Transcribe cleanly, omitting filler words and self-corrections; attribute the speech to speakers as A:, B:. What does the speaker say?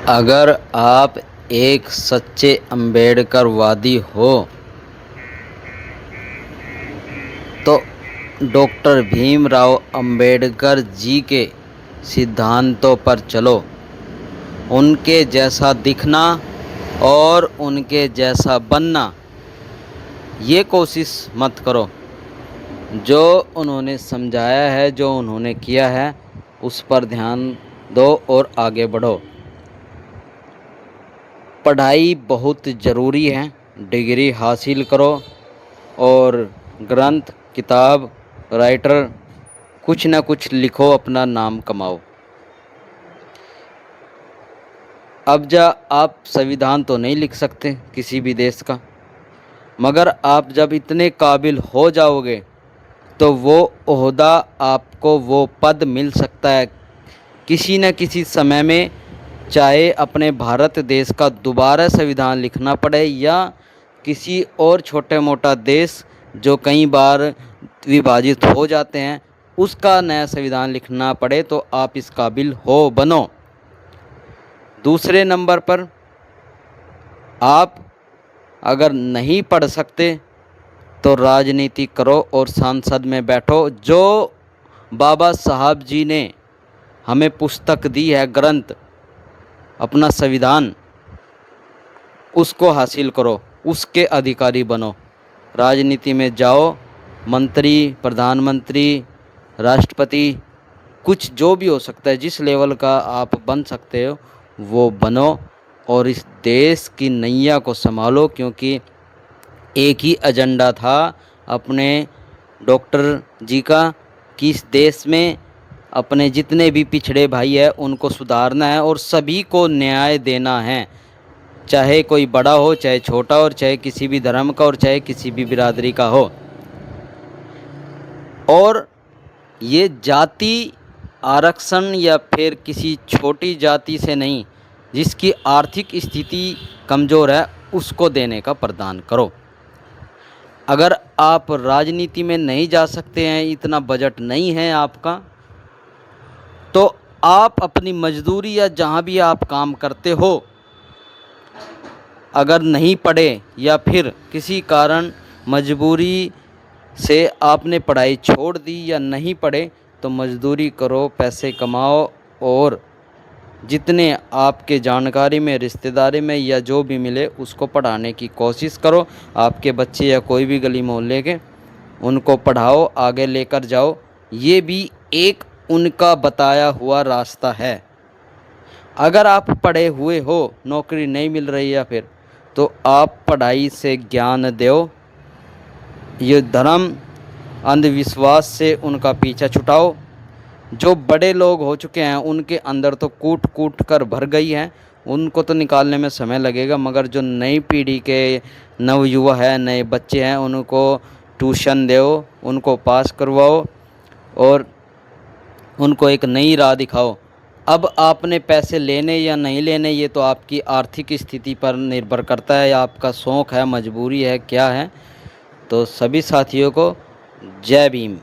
A: अगर आप एक सच्चे अम्बेडकरवादी हो तो डॉक्टर भीमराव अंबेडकर जी के सिद्धांतों पर चलो। उनके जैसा दिखना और उनके जैसा बनना ये कोशिश मत करो। जो उन्होंने समझाया है, जो उन्होंने किया है, उस पर ध्यान दो और आगे बढ़ो। पढ़ाई बहुत ज़रूरी है। डिग्री हासिल करो और ग्रंथ, किताब, राइटर कुछ ना कुछ लिखो, अपना नाम कमाओ। अब आप संविधान तो नहीं लिख सकते किसी भी देश का, मगर आप जब इतने काबिल हो जाओगे तो वो ओहदा आपको, वो पद मिल सकता है किसी न किसी समय में। चाहे अपने भारत देश का दोबारा संविधान लिखना पड़े या किसी और छोटे मोटा देश जो कई बार विभाजित हो जाते हैं उसका नया संविधान लिखना पड़े, तो आप इस काबिल हो, बनो। दूसरे नंबर पर, आप अगर नहीं पढ़ सकते तो राजनीति करो और संसद में बैठो। जो बाबा साहब जी ने हमें पुस्तक दी है, ग्रंथ, अपना संविधान, उसको हासिल करो, उसके अधिकारी बनो। राजनीति में जाओ, मंत्री, प्रधानमंत्री, राष्ट्रपति, कुछ जो भी हो सकता है, जिस लेवल का आप बन सकते हो वो बनो और इस देश की नैया को संभालो। क्योंकि एक ही एजेंडा था अपने डॉक्टर जी का कि इस देश में अपने जितने भी पिछड़े भाई हैं उनको सुधारना है और सभी को न्याय देना है, चाहे कोई बड़ा हो, चाहे छोटा हो, चाहे किसी भी धर्म का और चाहे किसी भी बिरादरी का हो। और ये जाति आरक्षण या फिर किसी छोटी जाति से नहीं, जिसकी आर्थिक स्थिति कमज़ोर है उसको देने का प्रदान करो। अगर आप राजनीति में नहीं जा सकते हैं, इतना बजट नहीं है आपका, तो आप अपनी मजदूरी या जहाँ भी आप काम करते हो, अगर नहीं पढ़े या फिर किसी कारण मजबूरी से आपने पढ़ाई छोड़ दी या नहीं पढ़े, तो मजदूरी करो, पैसे कमाओ और जितने आपके जानकारी में, रिश्तेदारी में या जो भी मिले उसको पढ़ाने की कोशिश करो। आपके बच्चे या कोई भी गली मोहल्ले के, उनको पढ़ाओ, आगे लेकर जाओ। ये भी एक उनका बताया हुआ रास्ता है। अगर आप पढ़े हुए हो, नौकरी नहीं मिल रही या फिर, तो आप पढ़ाई से ज्ञान दो। ये धर्म अंधविश्वास से उनका पीछा छुटाओ। जो बड़े लोग हो चुके हैं उनके अंदर तो कूट कूट कर भर गई है, उनको तो निकालने में समय लगेगा, मगर जो नई पीढ़ी के नवयुवा है, नए बच्चे हैं, उनको ट्यूशन दो, उनको पास करवाओ और उनको एक नई राह दिखाओ। अब आपने पैसे लेने या नहीं लेने, ये तो आपकी आर्थिक स्थिति पर निर्भर करता है, आपका शौक़ है, मजबूरी है, क्या है। तो सभी साथियों को जय भीम।